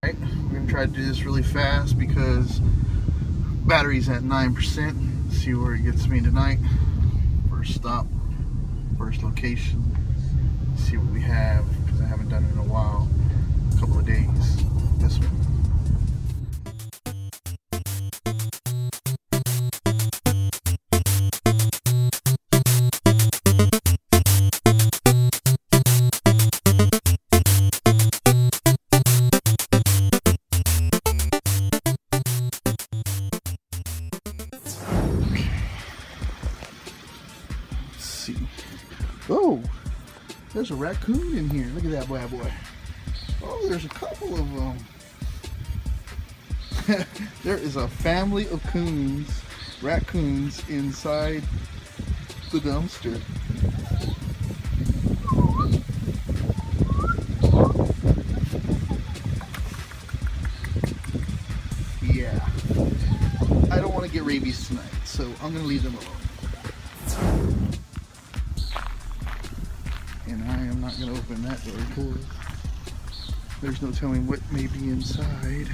We're gonna try to do this really fast because battery's at 9%. See where it gets me tonight. First stop, first location. See what we have because I haven't done it in a while. A couple of days. This one. Oh, there's a raccoon in here. Look at that bad boy. Oh, there's a couple of them. There is a family of raccoons inside the dumpster. Yeah. I don't want to get rabies tonight, so I'm going to leave them alone. And I am not going to open that door because there's no telling what may be inside.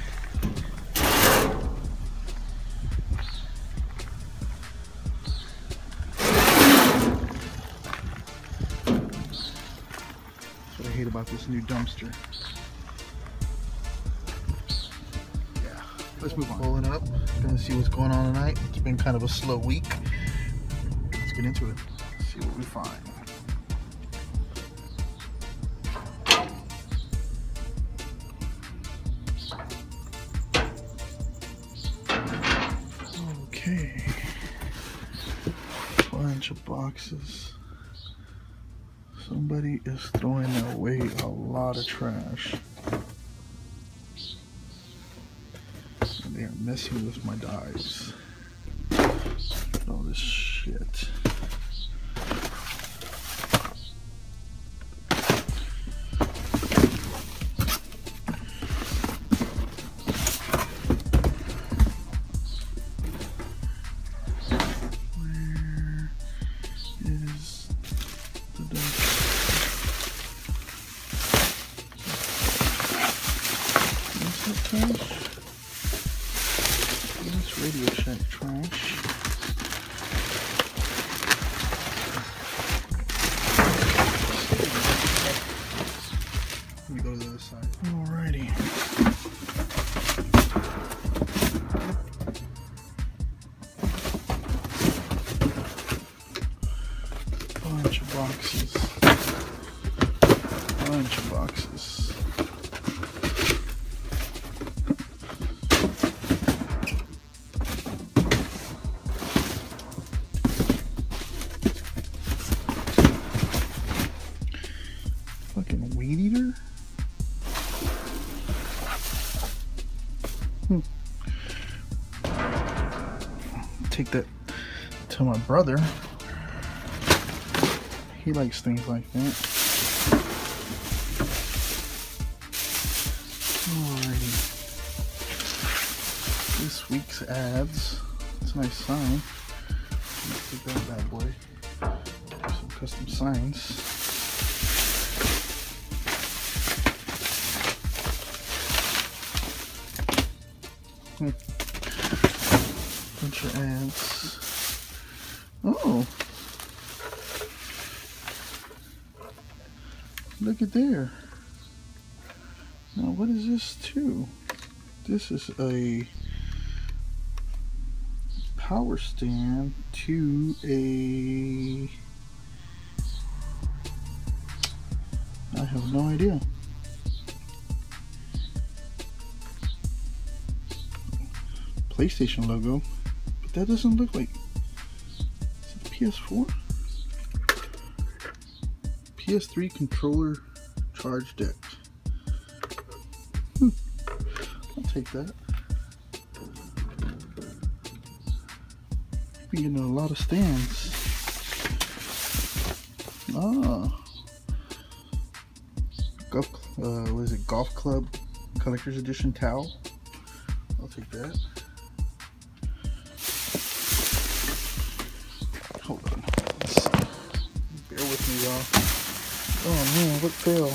That's what I hate about this new dumpster. Yeah, let's move on. Pulling up, gonna see what's going on tonight. It's been kind of a slow week. Let's get into it. See what we find. Okay, bunch of boxes. Somebody is throwing away a lot of trash. And they are messing with my dives. All this shit. That's Radio Shack trash. Let me go to the other side. Alrighty. Bunch of boxes. Bunch of boxes. Fucking weed eater? Take that to my brother. He likes things like that. Alrighty. This week's ads. It's a nice sign. Let's take that bad boy. Some custom signs. Bunch of ads. Oh, look at there. Now what is this too? This is a power stand to a... I have no idea. PlayStation logo, but that doesn't look like... Is it PS4? PS3 controller charge deck. I'll take that. We're getting a lot of stands. Ah, what is it? Golf Club Collector's Edition towel. I'll take that. Hold on. Bear with me, y'all. Oh man, what fell?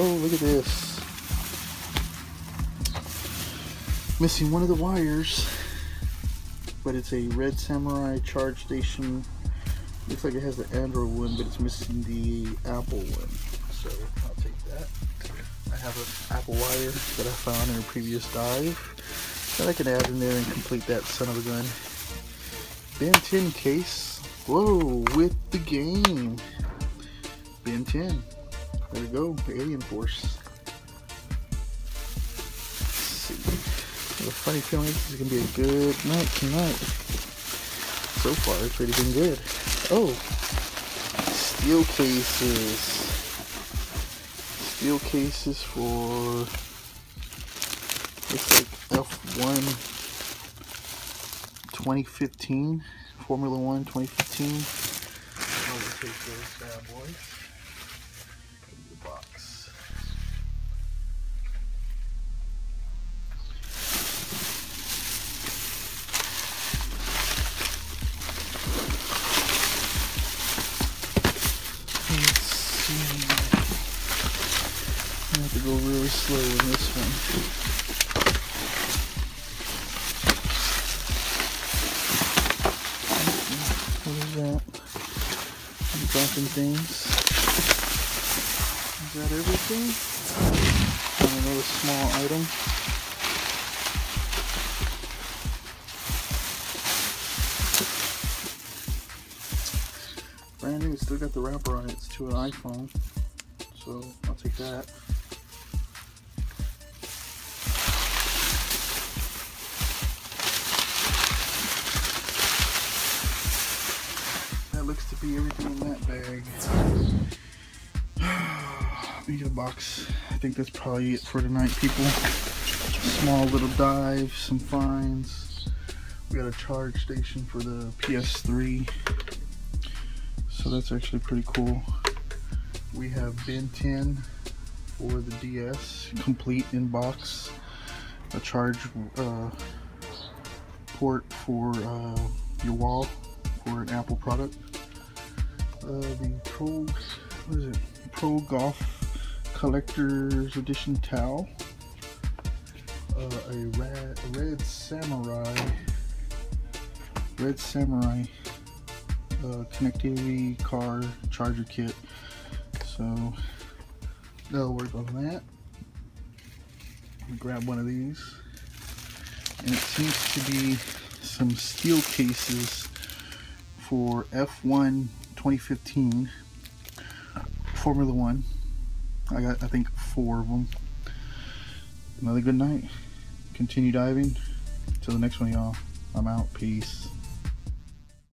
Oh, look at this. Missing one of the wires, but it's a Red Samurai charge station. Looks like it has the Android one, but it's missing the Apple one. So I'll take that. I have an Apple wire that I found in a previous dive that I can add in there and complete that son of a gun. Ben 10 case. Whoa, with the game. Ben 10. There we go. Alien Force. A funny feeling this is going to be a good night tonight. So far, it's already been good. Oh, steel cases. Steel cases for, looks like F1 2015. Formula 1 2015. I'll take those bad boys. In the box. I have to go really slow in this one. What is that? I'm dropping things. Is that everything? Another small item. Brand new, it's still got the wrapper on it. It's to an iPhone. So I'll take that. That looks to be everything in that bag. Let me get a box. I think that's probably it for tonight, people. Small little dive, some finds. We got a charge station for the PS3. So that's actually pretty cool. We have Ben 10 for the DS, complete in box. A charge port for your wall for an Apple product. The Pro, what is it? Pro Golf Collector's Edition towel. A Red Samurai connectivity car charger kit. So that'll work on that. Grab one of these, and it seems to be some steel cases for F1 2015 Formula 1. I got, I think, 4 of them. Another good night. Continue diving. Till the next one, y'all. I'm out. Peace.